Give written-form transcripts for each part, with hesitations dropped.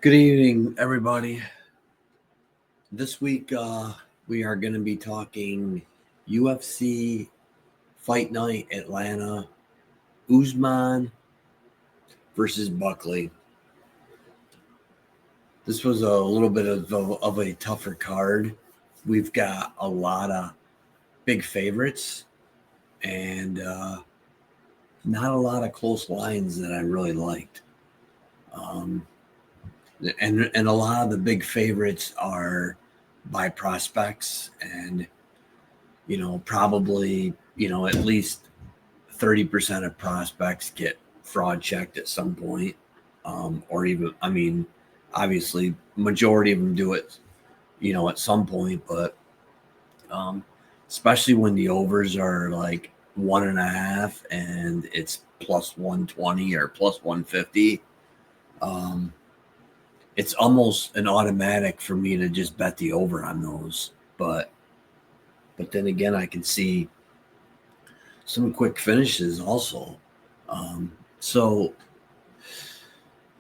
Good evening, everybody. This week we are going to be talking UFC Fight Night Atlanta, Usman versus Buckley. This was a little bit of a tougher card. We've got a lot of big favorites and not a lot of close lines that I really liked. And a lot of the big favorites are by prospects, and probably at least 30% of prospects get fraud checked at some point, or even obviously majority of them do it at some point, but especially when the overs are like 1.5 and it's plus 120 or plus 150. It's almost an automatic for me to just bet the over on those. But then again, I can see some quick finishes also. So,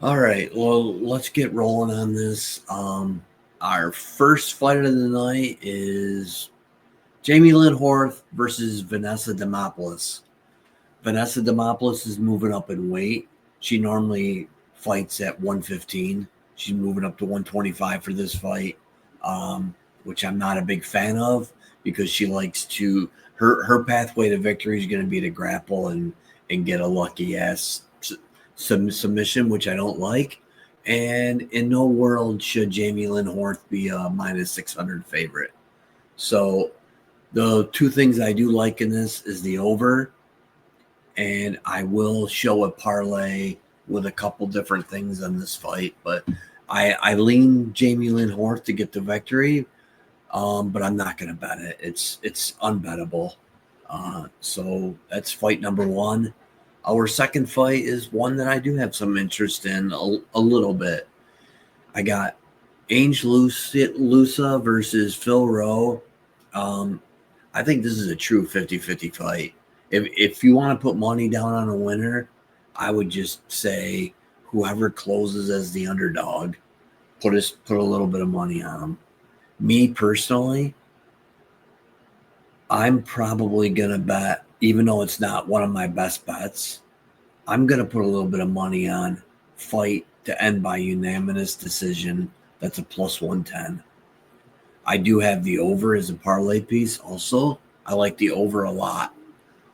all right, well, let's get rolling on this. Our first fight of the night is Jamie Lynn Horth versus Vanessa Demopoulos. Vanessa Demopoulos is moving up in weight. She normally fights at 115. She's moving up to 125 for this fight, which I'm not a big fan of because she likes to her pathway to victory is going to be to grapple and get a lucky ass submission, which I don't like. And in no world should Jamie Lynn Horth be a minus 600 favorite. So the two things I do like in this is the over, and I will show a parlay with a couple different things on this fight, but I lean Jamie Lynn Horth to get the victory, but I'm not going to bet it. It's unbettable. So that's fight number one. Our second fight is one that I do have some interest in a little bit. I got Ange Lusa versus Phil Rowe. I think this is a true 50-50 fight. If you want to put money down on a winner, I would just say whoever closes as the underdog, put a little bit of money on them. Me personally, I'm probably going to bet, even though it's not one of my best bets, I'm going to put a little bit of money on fight to end by unanimous decision. That's a plus 110. I do have the over as a parlay piece also. I like the over a lot.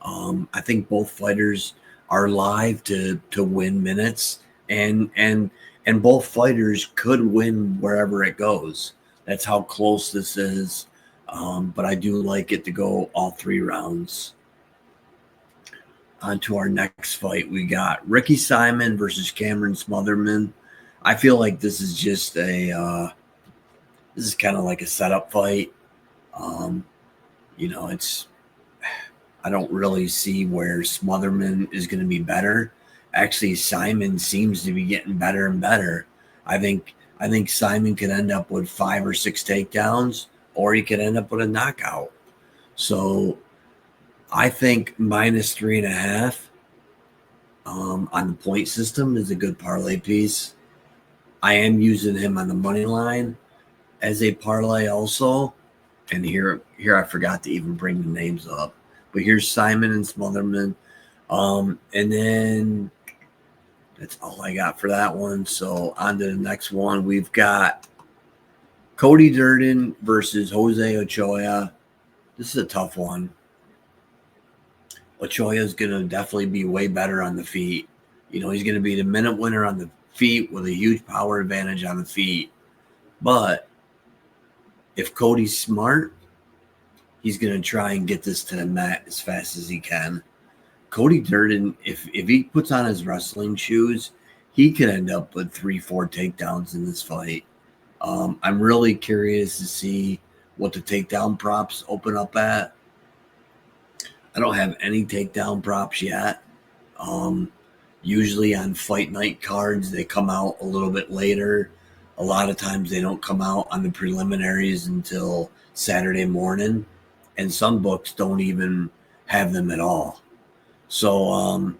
I think both fighters are live to win minutes, and both fighters could win wherever it goes. That's how close this is. But I do like it to go all 3 rounds. On to our next fight, we got Ricky Simon versus Cameron Smotherman. I feel like this is just this is kind of like a setup fight. I don't really see where Smotherman is going to be better. Actually, Simon seems to be getting better and better. I think Simon could end up with 5 or 6 takedowns, or he could end up with a knockout. So I think minus 3.5 on the point system is a good parlay piece. I am using him on the money line as a parlay also. And here I forgot to even bring the names up. But here's Simon and Smotherman. And then that's all I got for that one. So on to the next one. We've got Cody Durden versus Jose Ochoa. This is a tough one. Ochoa is going to definitely be way better on the feet. He's going to be the minute winner on the feet with a huge power advantage on the feet. But if Cody's smart, he's going to try and get this to the mat as fast as he can. Cody Durden, if he puts on his wrestling shoes, he could end up with 3-4 takedowns in this fight. I'm really curious to see what the takedown props open up at. I don't have any takedown props yet. Usually on fight night cards, they come out a little bit later. A lot of times they don't come out on the preliminaries until Saturday morning. And some books don't even have them at all. So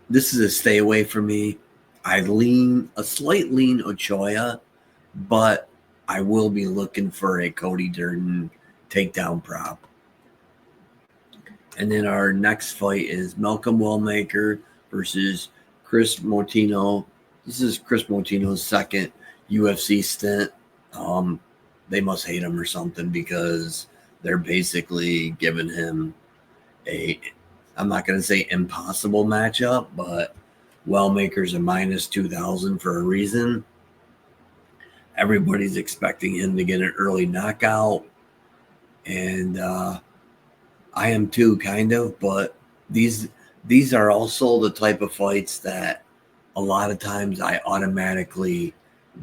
this is a stay away for me. I lean a slight lean Ochoa, but I will be looking for a Cody Durden takedown prop. And then our next fight is Malcolm Wellmaker versus Chris Mortino. This is Chris Mortino's second UFC stint. They must hate him or something because they're basically giving him a, I'm not going to say impossible matchup, but Wellmaker's a minus 2,000 for a reason. Everybody's expecting him to get an early knockout. And I am too, kind of, but these are also the type of fights that a lot of times I automatically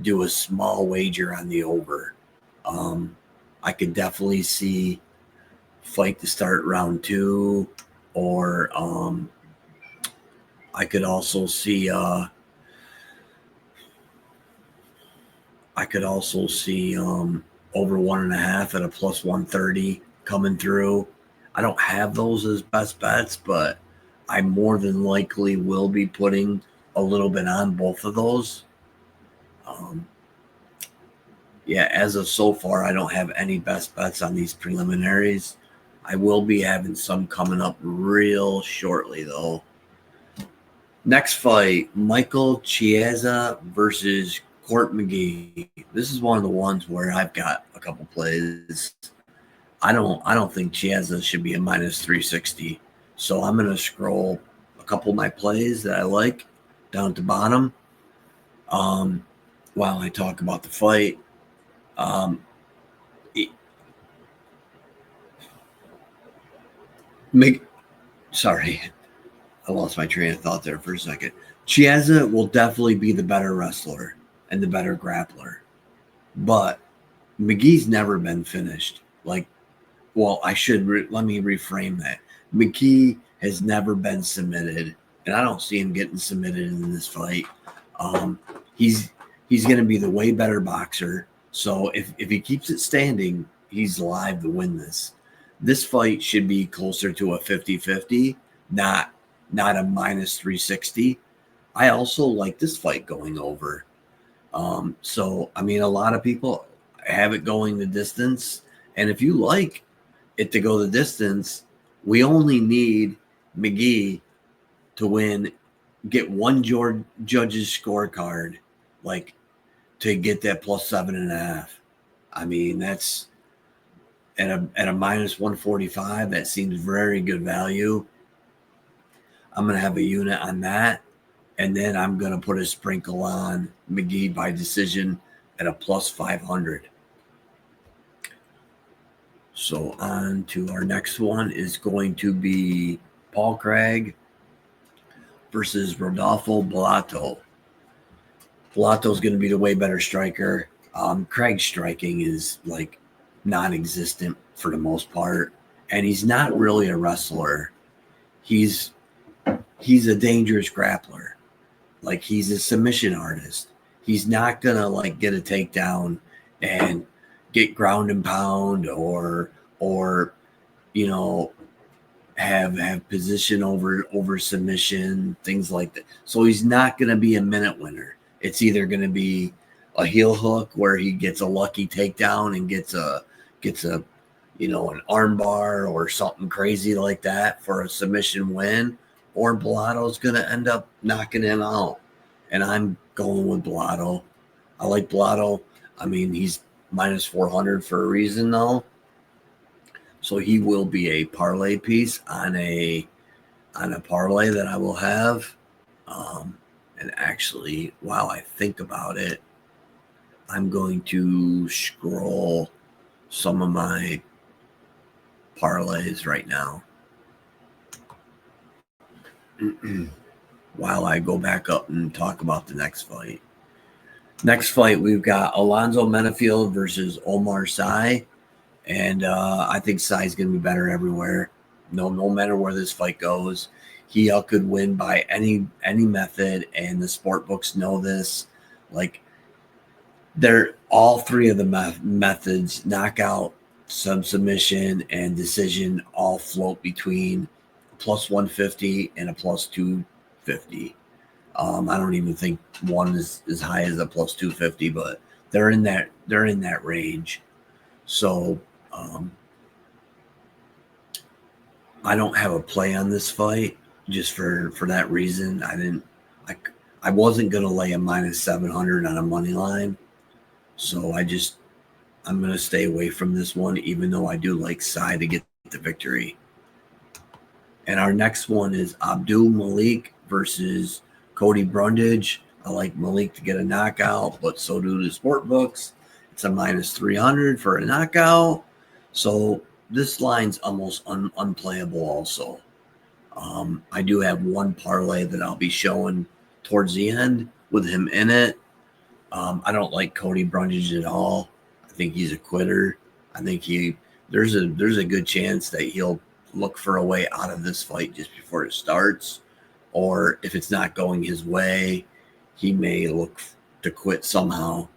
do a small wager on the over. I could definitely see fight to start round 2, or I could also see over 1.5 at a plus 130 coming through. I don't have those as best bets, but I more than likely will be putting a little bit on both of those. Yeah, as of so far, I don't have any best bets on these preliminaries. I will be having some coming up real shortly, though. Next fight, Michael Chiesa versus Court McGee. This is one of the ones where I've got a couple plays. I don't think Chiesa should be a minus 360. So I'm going to scroll a couple of my plays that I like down to bottom while I talk about the fight. Sorry, I lost my train of thought there for a second. Chiesa will definitely be the better wrestler and the better grappler. But McGee's never been finished. Let me reframe that. McGee has never been submitted, and I don't see him getting submitted in this fight. He's going to be the way better boxer. So if he keeps it standing, he's live to win this. This fight should be closer to a 50-50, not a minus 360. I also like this fight going over. So, I mean, a lot of people have it going the distance. And if you like it to go the distance, we only need McGee to win, get one judge's scorecard, to get that plus 7.5. I mean, that's at a minus 145. That seems very good value. I'm going to have a unit on that. And then I'm going to put a sprinkle on McGee by decision at a plus 500. So on to our next one is going to be Paul Craig versus Rodolfo Bellato. Bellato's going to be the way better striker. Craig's striking is non-existent for the most part, and he's not really a wrestler. He's a dangerous grappler. He's a submission artist. He's not gonna get a takedown and get ground and pound or have position over submission, things like that. So he's not gonna be a minute winner. It's either gonna be a heel hook where he gets a lucky takedown and gets a an arm bar or something crazy like that for a submission win, or Bellato's going to end up knocking him out. And I'm going with Bellato. I like Bellato. I mean, he's minus 400 for a reason, though. So he will be a parlay piece on a parlay that I will have. And actually, while I think about it, I'm going to scroll some of my parlays right now while I go back up and talk about the next fight. Next fight, we've got Alonzo Menafield versus Omar Sy. And I think Sy's going to be better everywhere. No matter where this fight goes. He could win by any method, and the sport books know this. They're all three of the methods, knockout, submission, and decision, all float between plus 150 and a plus 250. I don't even think one is as high as a plus 250, but they're in that range. So I don't have a play on this fight just for that reason. I wasn't gonna lay a minus 700 on a money line, so I'm gonna stay away from this one, even though I do like Sai to get the victory. And our next one is Abdul Malik versus Cody Brundage. I like Malik to get a knockout, but so do the sport books. It's a minus 300 for a knockout. So this line's almost unplayable also. I do have one parlay that I'll be showing towards the end with him in it. I don't like Cody Brundage at all. I think he's a quitter. I think there's a good chance that he'll look for a way out of this fight just before it starts, or if it's not going his way, he may look to quit somehow.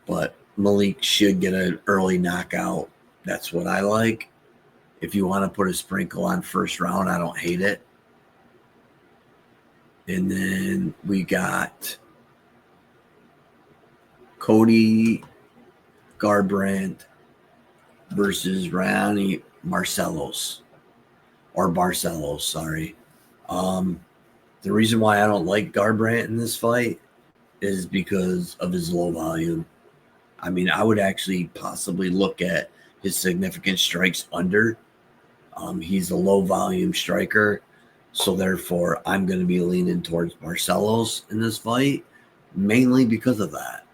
But Malik should get an early knockout. That's what I like. If you want to put a sprinkle on first round, I don't hate it. And then we got Cody Garbrandt versus Rani Barcelos. Sorry. The reason why I don't like Garbrandt in this fight is because of his low volume. I mean, I would actually possibly look at his significant strikes under. He's a low volume striker, so therefore I'm going to be leaning towards Barcelos in this fight, mainly because of that.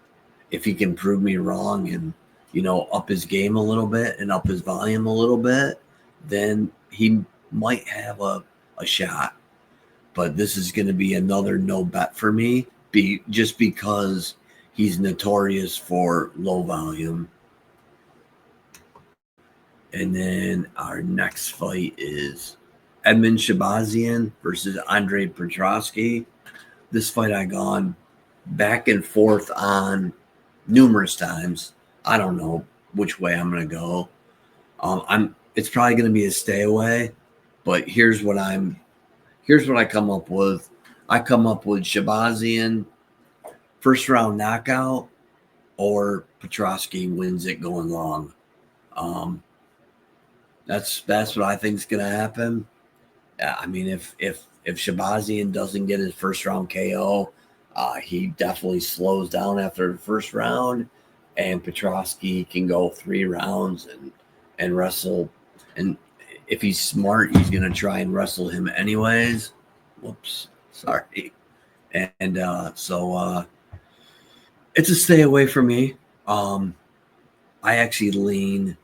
If he can prove me wrong and, up his game a little bit and up his volume a little bit, then he might have a shot. But this is going to be another no bet for me, just because he's notorious for low volume. And then our next fight is Edmund Shabazian versus Andre Petroski. This fight I gone back and forth on numerous times. I don't know which way I'm going to go. It's probably going to be a stay away, but here's what I come up with. I come up with Shabazian first round knockout, or Petroski wins it going long. That's what I think is going to happen. I mean, if Shabazian doesn't get his first round KO, he definitely slows down after the first round, and Petroski can go 3 rounds and wrestle. And if he's smart, he's going to try and wrestle him anyways. Whoops, sorry. And so it's a stay away for me. I actually lean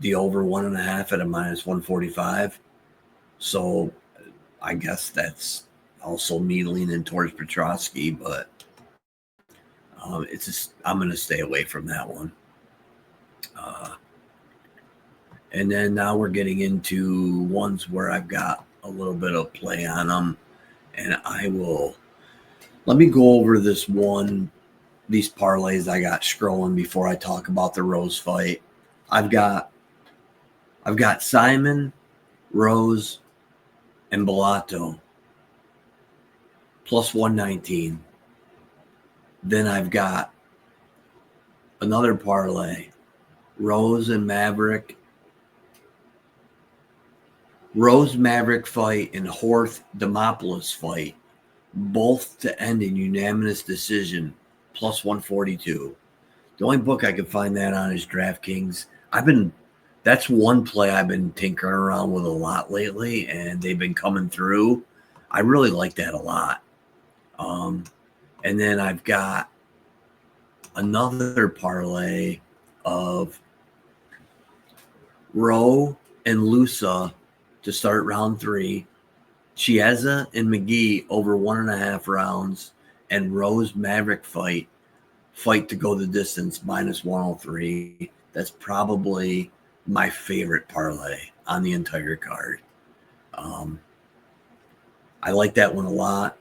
the over 1.5 at a minus 145. So I guess that's also me leaning towards Petroski, but I'm going to stay away from that one. And then now we're getting into ones where I've got a little bit of play on them, and let me go over these parlays I got scrolling before I talk about the Rose fight. I've got Simon, Rose, and Bellato plus 119. Then I've got another parlay, Rose Maverick fight and Horth Demopoulos fight, both to end in unanimous decision, plus 142. The only book I could find that on is DraftKings. That's one play I've been tinkering around with a lot lately, and they've been coming through. I really like that a lot. And then I've got another parlay of Rowe and Lusa to start round 3, Chiesa and McGee over 1.5 rounds, and Rose Maverick fight to go the distance minus 103. That's probably my favorite parlay on the entire card. I like that one a lot.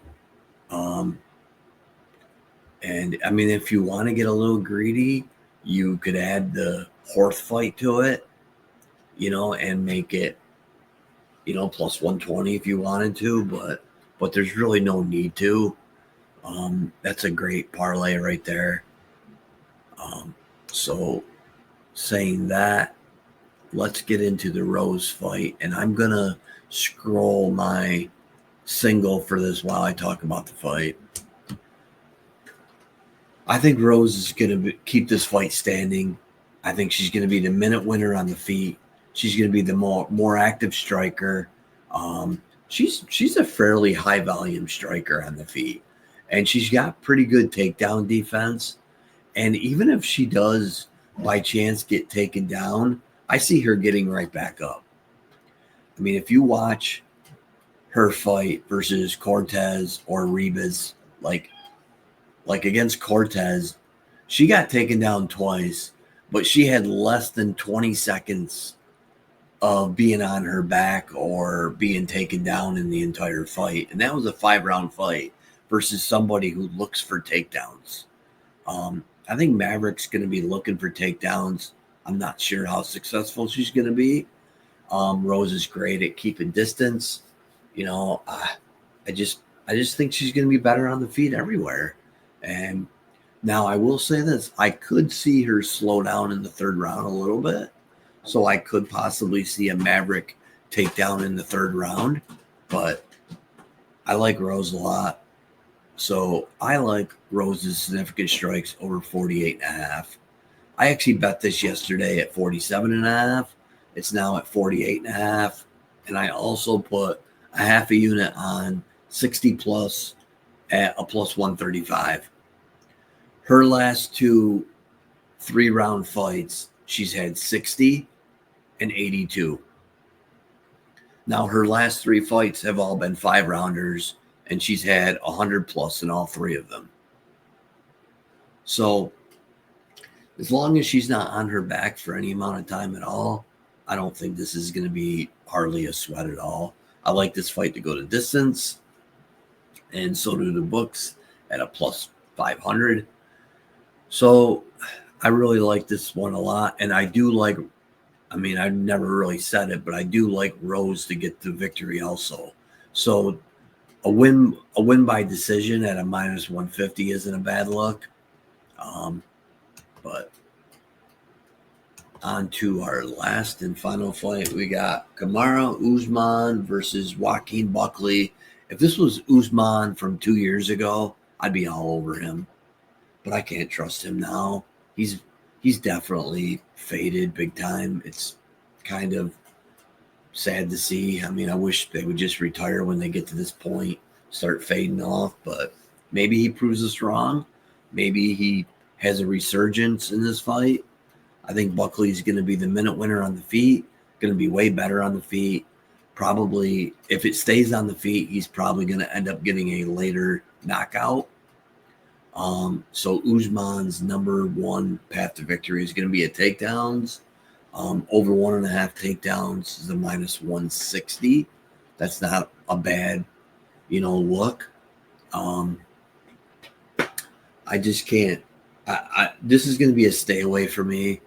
And I mean, if you want to get a little greedy, you could add the Horth fight to it, and make it, plus 120 if you wanted to. But but there's really no need to. That's a great parlay right there. So saying that, let's get into the Rose fight, and I'm going to scroll my single for this while I talk about the fight. I think Rose is going to keep this fight standing. I think she's going to be the minute winner on the feet. She's going to be the more active striker. She's a fairly high volume striker on the feet, and she's got pretty good takedown defense. And even if she does by chance get taken down, I see her getting right back up. I mean, if you watch her fight versus Cortez or Ribas, like against Cortez, she got taken down twice, but she had less than 20 seconds of being on her back or being taken down in the entire fight. And that was a 5-round fight versus somebody who looks for takedowns. I think Maverick's going to be looking for takedowns. I'm not sure how successful she's going to be. Rose is great at keeping distance. You know, I just think she's going to be better on the feet everywhere. And now I will say this, I could see her slow down in the third round a little bit. So I could possibly see a Maverick takedown in the third round, but I like Rose a lot. So I like Rose's significant strikes over 48.5. I actually bet this yesterday at 47.5. It's now at 48.5. And I also put a half a unit on 60 plus at a plus 135. Her last 2 3-round fights, she's had 60 and 82. Now her last 3 fights have all been 5-rounders, and she's had 100 plus in all 3 of them. So as long as she's not on her back for any amount of time at all, I don't think this is going to be hardly a sweat at all. I like this fight to go to distance, and so do the books at a plus 500. So I really like this one a lot, and I do like, I mean, I've never really said it, but I do like Rose to get the victory also. So a win by decision at a minus 150 isn't a bad look. But on to our last and final fight, we got Kamaru Usman versus Joaquin Buckley. If this was Usman from 2 years ago, I'd be all over him. But I can't trust him now. He's definitely faded big time. It's kind of sad to see. I mean, I wish they would just retire when they get to this point, start fading off. But maybe he proves us wrong. Maybe he has a resurgence in this fight. I think Buckley's going to be the minute winner on the feet, going to be way better on the feet. Probably, if it stays on the feet, he's probably going to end up getting a later knockout. So Usman's number 1 path to victory is going to be at takedowns. Over 1.5 takedowns is a minus 160. That's not a bad, look. I just can't. This is going to be a stay away for me.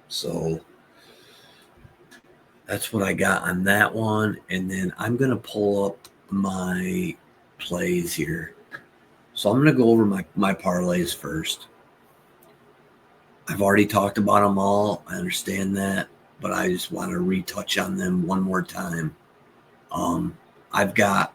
So that's what I got on that one. And then I'm going to pull up my plays here. So I'm going to go over my parlays first. I've already talked about them all. I understand that, but I just want to retouch on them one more time. I've got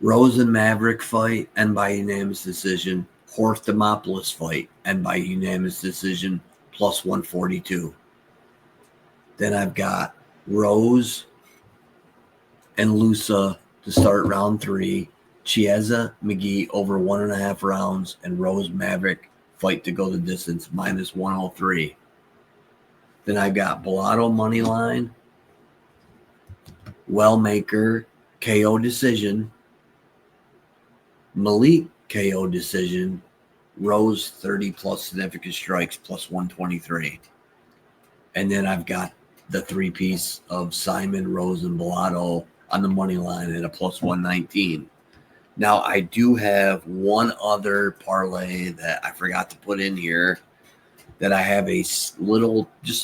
Rose and Maverick fight, end by unanimous decision. Horth Demopoulos fight, end by unanimous decision, plus 142. Then I've got Rose and Lusa to start round 3. Chiesa McGee over 1.5 rounds, and Rose Maverick fight to go the distance, minus 103. Then I got Bellato money line, Wellmaker KO decision, Malik KO decision, Rose 30 plus significant strikes plus 123. And then I've got the 3-piece of Simon, Rose, and Bellato on the money line at a plus 119. Now, I do have one other parlay that I forgot to put in here that I have just a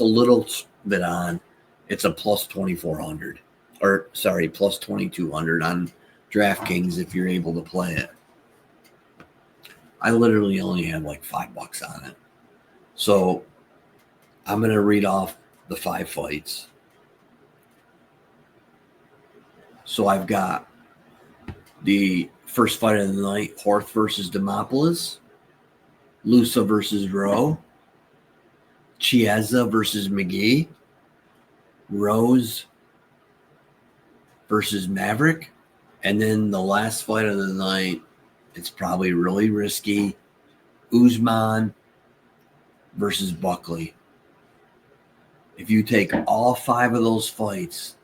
little bit on. It's a plus 2,400. or sorry, plus 2,200 on DraftKings if you're able to play it. I literally only have like $5 on it. So I'm going to read off the 5 fights. So I've got the first fight of the night, Horth versus Demopoulos, Lusa versus Rowe, Chiesa versus McGee, Rose versus Maverick, and then the last fight of the night, it's probably really risky, Usman versus Buckley. If you take all 5 of those fights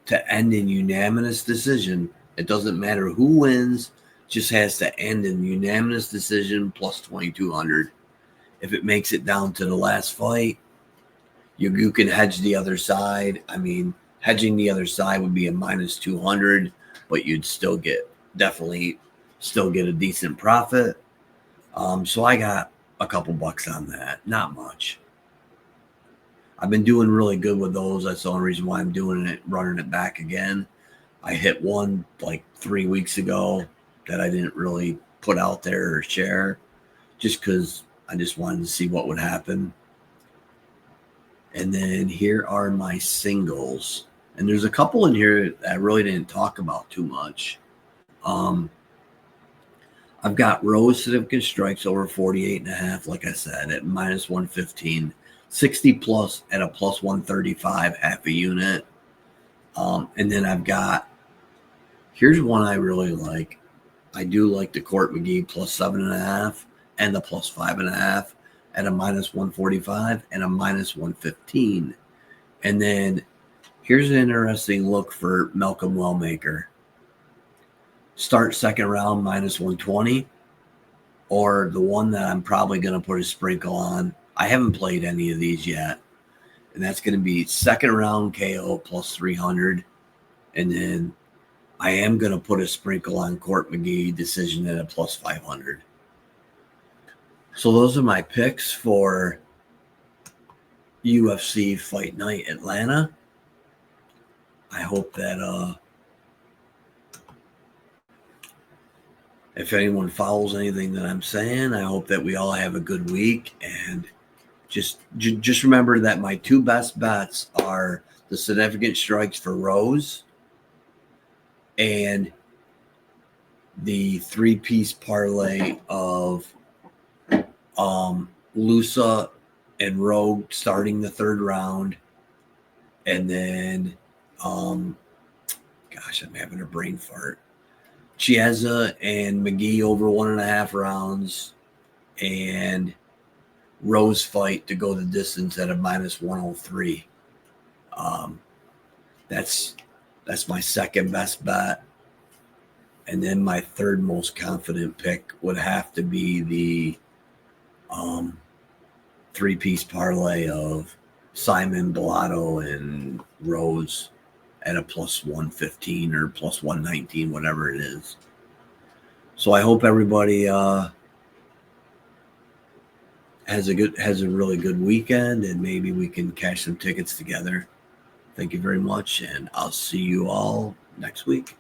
to end in unanimous decision, it doesn't matter who wins, just has to end in unanimous decision plus 2,200. If it makes it down to the last fight, you can hedge the other side. I mean, hedging the other side would be a minus 200, but you'd still definitely get a decent profit. So I got a couple bucks on that, not much. I've been doing really good with those. That's the only reason why I'm doing it, running it back again. I hit one like 3 weeks ago that I didn't really put out there or share just because I just wanted to see what would happen. And then here are my singles. And there's a couple in here that I really didn't talk about too much. I've got Rose significant strikes over 48.5, like I said, at minus 115. 60 plus at a plus 135, half a unit. And then I've got, here's one I really like. I do like the Court McGee plus 7.5 and the plus 5.5 at a minus 145 and a minus 115. And then here's an interesting look for Malcolm Wellmaker. Start second round minus 120, or the one that I'm probably going to put a sprinkle on. I haven't played any of these yet, and that's going to be second round KO plus 300. And then I am going to put a sprinkle on Court McGee decision at a plus 500. So those are my picks for UFC Fight Night Atlanta. I hope that if anyone follows anything that I'm saying, I hope that we all have a good week. And just remember that my 2 best bets are the significant strikes for Rose and the 3-piece parlay of Lusa and Rogue starting the 3rd round. And then, gosh, I'm having a brain fart. Chiesa and McGee over 1.5 rounds, and Rose fight to go the distance at a minus 103. That's my second best bet. And then my third most confident pick would have to be the 3-piece parlay of Simon, Bellato, and Rose at a plus 115 or plus 119, whatever it is. So I hope everybody has a really good weekend, and maybe we can cash some tickets together. Thank you very much, and I'll see you all next week.